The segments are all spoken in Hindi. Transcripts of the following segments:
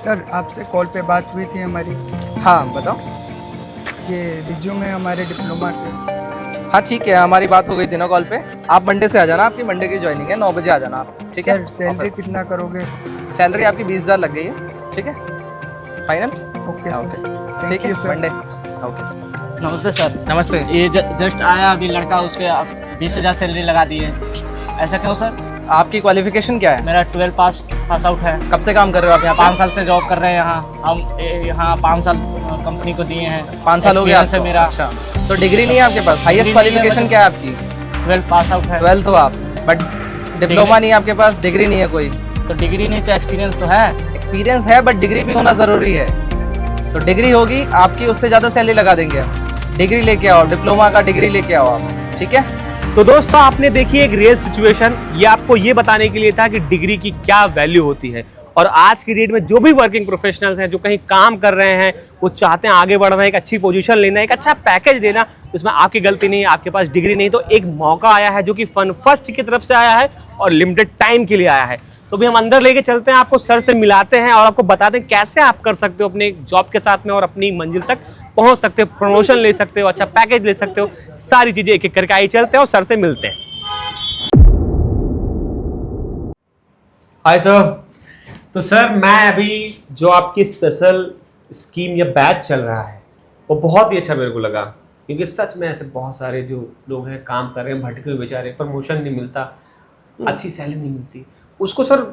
सर आपसे कॉल पे बात हुई थी हमारी, हाँ बताओ। ये रिज्यूम है हमारे डिप्लोमा के। हाँ ठीक है, हमारी बात हो गई थी ना कॉल पे। आप मंडे से आ जाना, आपकी मंडे की ज्वाइनिंग है, 9 बजे आ जाना आप, ठीक है। सर सैलरी कितना करोगे? सैलरी आपकी 20,000 लग गई है, ठीक है, फाइनल। ओके सर, ठीक थैंक है, यू सर। मंडे। ओके, नमस्ते सर। नमस्ते। ये जस्ट आया अभी लड़का, उसके 20,000 सैलरी लगा दी है। ऐसा क्यों सर? आपकी क्वालिफिकेशन क्या है? मेरा 12 पास आउट है। कब से काम कर रहे हो आप यहाँ 5 साल से जॉब कर रहे हैं यहाँ हम। यहाँ 5 साल कंपनी को दिए हैं। 5 साल हो गया से मेरा। अच्छा, तो डिग्री नहीं है आपके पास? हाईएस्ट डिग्री नहीं है, क्वालिफिकेशन क्या है आपकी? 12 पास आउट है। 12 हो आप, बट डिप्लोमा नहीं है आपके पास, डिग्री नहीं है कोई। तो डिग्री नहीं तो एक्सपीरियंस तो है। एक्सपीरियंस है बट डिग्री भी होना ज़रूरी है। तो डिग्री होगी आपकी, उससे ज़्यादा सैलरी लगा देंगे हम। डिग्री लेके आओ, डिप्लोमा का डिग्री लेके आओ आप, ठीक है। तो दोस्तों आपने देखी एक रियल सिचुएशन, ये आपको ये बताने के लिए था कि डिग्री की क्या वैल्यू होती है। और आज की डेट में जो भी वर्किंग प्रोफेशनल्स हैं, जो कहीं काम कर रहे हैं, वो चाहते हैं आगे बढ़ना, एक अच्छी पोजीशन लेना, एक अच्छा पैकेज लेना, इसमें आपकी गलती नहीं है, आपके पास डिग्री नहीं। तो एक मौका आया है जो कि फन फर्स्ट की तरफ से आया है और लिमिटेड टाइम के लिए आया है। तो भी हम अंदर लेके चलते हैं, आपको सर से मिलाते हैं और आपको बताते हैं कैसे आप कर सकते हो अपने जॉब के साथ में और अपनी मंजिल तक पहुंच सकते हो, प्रमोशन ले सकते हो, अच्छा पैकेज ले सकते हो, सारी चीजें एक एक करके आई चलते हैं और सर से मिलते हैं। Hi sir. तो सर मैं अभी जो आपकी स्पेशल स्कीम या बैच चल रहा है वो बहुत ही अच्छा मेरे को लगा, क्योंकि सच में ऐसे बहुत सारे जो लोग हैं काम कर रहे हैं, भटके हुए बेचारे, प्रमोशन नहीं मिलता, अच्छी सैलरी नहीं मिलती, उसको सर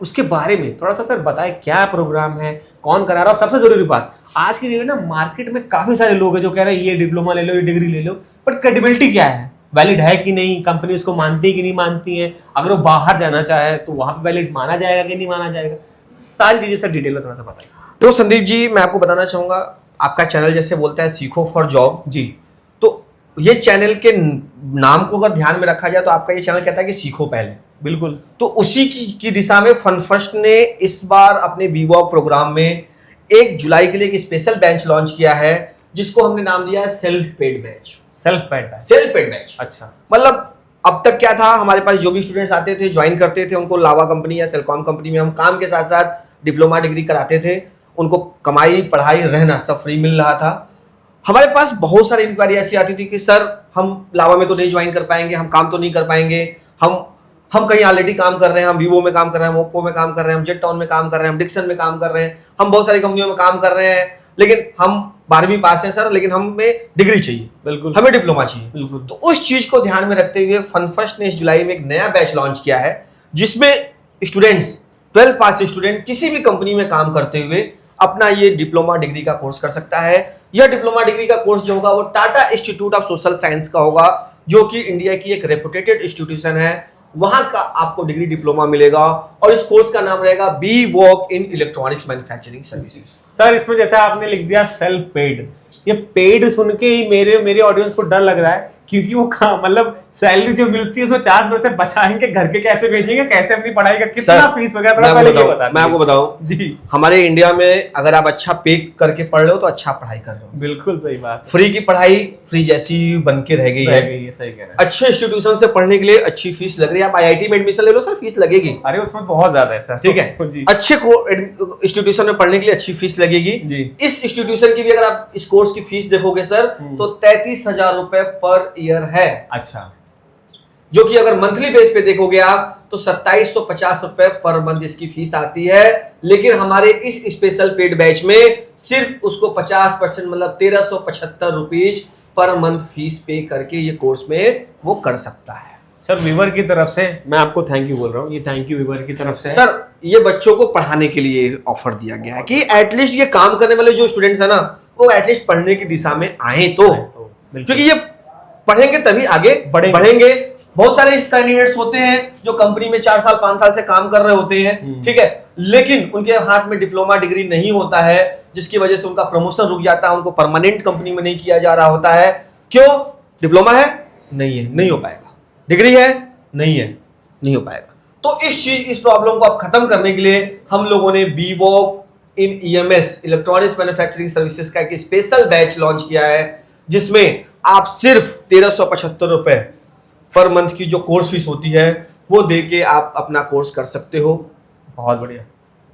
उसके बारे में थोड़ा सा सर बताएं, क्या प्रोग्राम है, कौन करा रहा है। और सबसे जरूरी बात, आज की डेट में ना मार्केट में काफी सारे लोग हैं जो कह रहे हैं ये डिप्लोमा ले लो, ये डिग्री ले लो, बट क्रेडिबिलिटी क्या है, वैलिड है कि नहीं, कंपनी उसको मानती है कि नहीं मानती है, अगर वो बाहर जाना चाहे तो वहां पे वैलिड माना जाएगा कि नहीं माना जाएगा, सारी चीजें सर डिटेल में थोड़ा सा बताइए। तो संदीप जी, मैं आपको बताना चाहूंगा, आपका चैनल जैसे बोलता है सीखो फॉर जॉब जी, तो ये चैनल के नाम को अगर ध्यान में रखा जाए तो आपका ये चैनल कहता है कि सीखो पहले। बिल्कुल। तो उसी की दिशा में फनफर्स्ट ने इस बार अपने बीवॉक प्रोग्राम में 1 जुलाई के लिए एक स्पेशल बैच लॉन्च किया है, जिसको हमने नाम दिया है self paid batch. Self paid batch. Self paid batch, अच्छा। मतलब अब तक क्या था, हमारे पास जो भी स्टूडेंट्स आते थे, ज्वाइन करते थे, उनको लावा कंपनी या सेलकॉम कंपनी में हम काम के साथ साथ डिप्लोमा डिग्री कराते थे, उनको कमाई पढ़ाई रहना सब फ्री मिल रहा था। हमारे पास बहुत सारी इंक्वायरी ऐसी आती थी कि सर हम लावा में तो नहीं ज्वाइन कर पाएंगे, हम काम तो नहीं कर पाएंगे, हम कहीं ऑलरेडी काम कर रहे हैं, हम वीवो में काम कर रहे हैं, हम ओप्पो में काम कर रहे हैं, हम जेट टाउन में काम कर रहे हैं, हम डिक्सन में काम कर रहे हैं, हम बहुत सारी कंपनियों में काम कर रहे हैं, लेकिन हम 12वीं पास हैं सर, लेकिन हमें डिग्री चाहिए, बिल्कुल, हमें डिप्लोमा चाहिए। बिल्कुल। तो उस चीज को ध्यान में रखते हुए फनफर्स्ट ने इस जुलाई में एक नया बैच लॉन्च किया है, जिसमें स्टूडेंट्स 12 पास स्टूडेंट किसी भी कंपनी में काम करते हुए अपना ये डिप्लोमा डिग्री का कोर्स कर सकता है। यह डिप्लोमा डिग्री का कोर्स जो होगा वो Tata institute of social science का होगा, जो कि इंडिया की एक रेपुटेटेड इंस्टीट्यूशन है, वहां का आपको डिग्री डिप्लोमा मिलेगा। और इस कोर्स का नाम रहेगा B Voc in electronics manufacturing services. Sir इसमें जैसे आपने लिख दिया सेल्फ पेड, ये पेड सुन के ही मेरे ऑडियंस को डर लग रहा है, क्योंकि वो मतलब सैलरी जो मिलती है उसमें 4% बचाएंगे, घर के कैसे भेजेंगे, कैसे अपनी पढ़ाई का कितना फीस वगैरह, थोड़ा पहले ये बता। मैं आपको बताऊं जी, हमारे इंडिया में अगर आप अच्छा पे करके पढ़ रहे हो तो अच्छा पढ़ाई कर रहे हो। बिल्कुल सही बात। फ्री की पढ़ाई फ्री जैसी बन के रह गई है। सही कह रहे हैं। अच्छे इंस्टीट्यूशन से पढ़ने के लिए अच्छी फीस लग रही है। आप आईआईटी में एडमिशन ले लो सर, फीस लगेगी, अरे उसमें बहुत ज्यादा है सर। ठीक है जी। अच्छे इंस्टीट्यूशन में पढ़ने के लिए अच्छी फीस लगेगी जी। इस इंस्टीट्यूशन की भी अगर आप इस कोर्स की फीस देखोगे सर तो 33,000 रुपए पर ईयर है। अच्छा। जो कि अगर मंथली बेस पे देखोगे आप तो 2750 रुपए पर मंथ इसकी फीस आती है। लेकिन हमारे इस स्पेशल पेड बैच में सिर्फ उसको 50% मतलब 1375 रुपीज पर मंथ फीस पे करके ये कोर्स में वो कर सकता है। सर व्यूअर की तरफ से मैं आपको थैंक यू बोल रहा हूँ, ये थैंक यू व्यूअर की तरफ से। सर ये बच्चों को पढ़ाने के लिए ऑफर दिया गया है कि एटलीस्ट ये काम करने वाले जो स्टूडेंट्स है ना, वो एटलीस्ट पढ़ने की दिशा में आए तो क्योंकि ये पढ़ेंगे तभी आगे बढ़ेंगे। बहुत सारे कैंडिडेट्स होते हैं जो कंपनी में 4 साल 5 साल से काम कर रहे होते हैं, ठीक है, लेकिन उनके हाथ में डिप्लोमा डिग्री नहीं होता है, जिसकी वजह से उनका प्रमोशन रुक जाता है, उनको परमानेंट कंपनी में नहीं किया जा रहा होता है। क्यों? डिप्लोमा है नहीं हो पाएगा, डिग्री है नहीं हो पाएगा। तो इस प्रॉब्लम को अब खत्म करने के लिए हम लोगों ने B Voc in EMS electronics manufacturing services का एक स्पेशल बैच लॉन्च किया है, जिसमें आप सिर्फ 1375 रुपए पर मंथ की जो कोर्स फीस होती है वो दे के आप अपना कोर्स कर सकते हो। बहुत बढ़िया।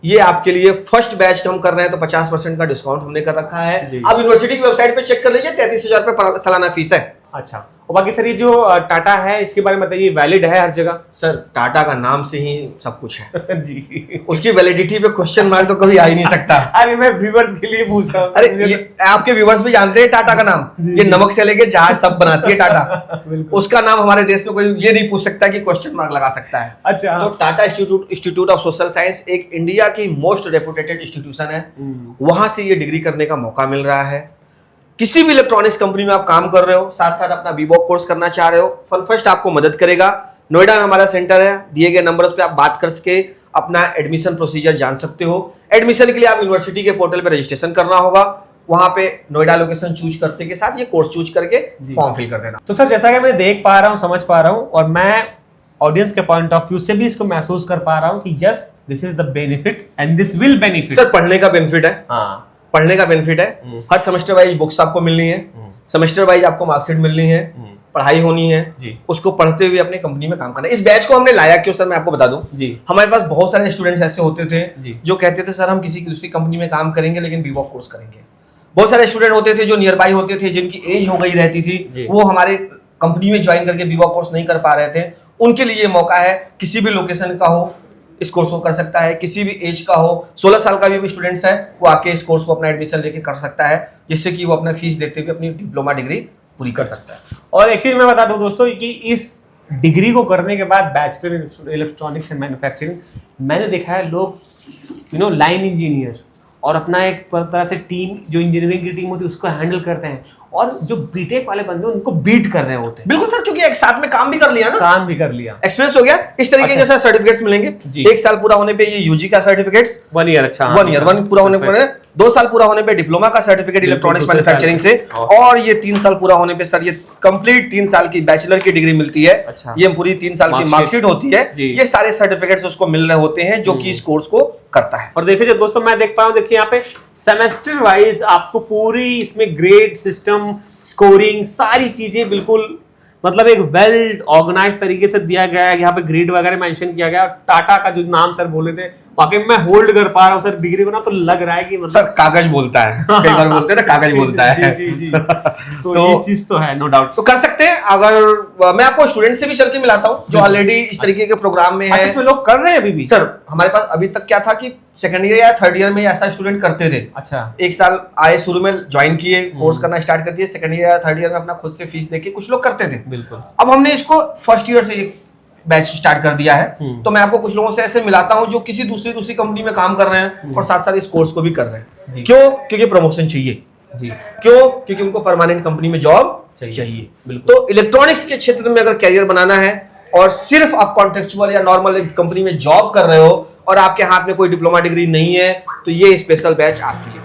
ये आपके लिए फर्स्ट बैच हम कर रहे हैं तो 50% का डिस्काउंट हमने कर रखा है। जी। आप यूनिवर्सिटी की वेबसाइट पे चेक कर लीजिए, 33,000 रुपए सालाना फीस है। अच्छा, और बाकी सर ये जो टाटा है इसके बारे में बताइए, वैलिड है हर जगह? सर टाटा का नाम से ही सब कुछ है जी। उसकी वैलिडिटी पे क्वेश्चन मार्क तो कभी आ ही नहीं सकता। अरे मैं व्यूअर्स के लिए पूछता हूँ। अरे ये आपके व्यूवर्स भी जानते हैं टाटा का नाम, ये नमक से लेके जहाज सब बनाती है टाटा। उसका नाम हमारे देश में कोई ये नहीं पूछ सकता कि क्वेश्चन मार्क लगा सकता है। अच्छा, तो Tata institute of social science एक इंडिया की मोस्ट रेपुटेटेड इंस्टीट्यूशन है, वहां से ये डिग्री करने का मौका मिल रहा है। किसी भी इलेक्ट्रॉनिक्स कंपनी में आप काम कर रहे हो, साथ साथ अपना बीवॉक कोर्स करना चाह रहे हो, फनफर्स्ट आपको मदद करेगा। नोएडा में हमारा सेंटर है, दिए गए नंबर्स पे आप बात कर सके अपना एडमिशन प्रोसीजर जान सकते हो। एडमिशन के लिए आप यूनिवर्सिटी के पोर्टल पे रजिस्ट्रेशन करना होगा, वहां पे नोएडा लोकेशन चूज करते के साथ ये कोर्स चूज करके फॉर्म फिल कर देना। तो सर जैसा कि मैं देख पा रहा हूँ, समझ पा रहा हूँ, और मैं ऑडियंस के पॉइंट ऑफ व्यू से भी इसको महसूस कर पा रहा हूँ कि yes this is the benefit and this will benefit. Sir पढ़ने का बेनिफिट है, हाँ, पढ़ने का बेनिफिट है। हर सेमेस्टर वाइज बुक्स आपको मिलनी है, सेमेस्टर वाइज आपको मार्कशीट मिलनी है, पढ़ाई होनी है जी। उसको पढ़ते हुए अपनी कंपनी में काम करना है। इस बैच को हमने लाया क्यों सर, मैं आपको बता दूं जी। हमारे पास बहुत सारे स्टूडेंट्स ऐसे होते थे जी। जो कहते थे सर हम किसी की दूसरी कंपनी में काम करेंगे लेकिन बीवॉक कोर्स करेंगे। बहुत सारे स्टूडेंट होते थे जो नियर बाई होते थे, जिनकी एज हो गई रहती थी, वो हमारे कंपनी में ज्वाइन करके बीवॉक कोर्स नहीं कर पा रहे थे। उनके लिए ये मौका है, किसी भी लोकेशन का हो इस कोर्स को कर सकता है, किसी भी एज का हो, 16 साल का भी स्टूडेंट्स है वो आके इस कोर्स को अपना एडमिशन लेके कर सकता है, जिससे कि वो अपना फीस देते हुए अपनी डिप्लोमा डिग्री पूरी कर सकता है। और एक चीज मैं बता दूं दोस्तों कि इस डिग्री को करने के बाद bachelor in electronics and manufacturing मैंने देखा है लोग लाइन इंजीनियर और अपना एक तरह से टीम जो इंजीनियरिंग की टीम होती है उसको हैंडल करते हैं, और जो बीटेक वाले बंदे उनको बीट कर रहे होते हैं। बिल्कुल सर, क्योंकि एक साथ में काम भी कर लिया ना, काम भी कर लिया, एक्सपीरियंस हो गया। इस तरीके के सर सर्टिफिकेट्स मिलेंगे। जी। 1 साल पूरा होने पे ये यूजी का सर्टिफिकेट्स, 1 ईयर, अच्छा 1 ईयर 1 पूरा होने पर, 2 साल पूरा होने पे डिप्लोमा का सर्टिफिकेट इलेक्ट्रॉनिक्स मैन्युफैक्चरिंग से, और ये 3 साल पूरा होने पे सर ये कंप्लीट 3 साल की बैचलर की डिग्री मिलती है। अच्छा। ये पूरी 3 साल की मार्कशीट होती है। ये सारे सर्टिफिकेट्स उसको मिल रहे होते हैं जो कि इस कोर्स को करता है। और देखिए दोस्तों मैं देख पा रहा हूँ, देखिए यहाँ पे सेमेस्टर वाइज आपको पूरी इसमें ग्रेड सिस्टम, स्कोरिंग, सारी चीजें बिल्कुल मतलब एक वेल ऑर्गेनाइज तरीके से दिया गया है। यहाँ पे ग्रेड वगैरह मेंशन किया गया। टाटा का जो नाम सर बोले थे वाकई मैं होल्ड कर पा रहा हूँ सर डिग्री को ना, तो लग रहा है कि मतलब सर कागज बोलता है, कई बार बोलते हैं ना कागज बोलता है। जी। तो ये चीज तो है, नो डाउट। तो कर सकते हैं। अगर मैं आपको स्टूडेंट से भी चल के मिलाता हूँ जो ऑलरेडी इस तरीके के प्रोग्राम में है। अच्छा, इसमें लोग कर रहे हैं अभी भी? सर हमारे पास अभी तक क्या था कि सेकंड ईयर या थर्ड ईयर में ऐसा स्टूडेंट करते थे। अच्छा, 1 साल आए, शुरू में ज्वाइन किए, कोर्स करना स्टार्ट कर दिए, सेकंड ईयर या थर्ड ईयर में अपना खुद से फीस देके कुछ लोग करते थे। बिल्कुल। अब हमने इसको फर्स्ट ईयर से बैच स्टार्ट कर दिया है। तो मैं आपको कुछ लोगों से ऐसे मिलाता हूं जो किसी दूसरी कंपनी में काम कर रहे हैं और साथ साथ इस कोर्स को भी कर रहे हैं। क्यों? क्योंकि प्रमोशन चाहिए जी। क्यों? क्योंकि उनको परमानेंट कंपनी में जॉब चाहिए। तो इलेक्ट्रॉनिक्स के क्षेत्र में अगर कैरियर बनाना है और सिर्फ आप कॉन्ट्रेक्चुअल या नॉर्मल कंपनी में जॉब कर रहे हो और आपके हाथ में कोई डिप्लोमा डिग्री नहीं है, तो ये स्पेशल बैच आपके लिए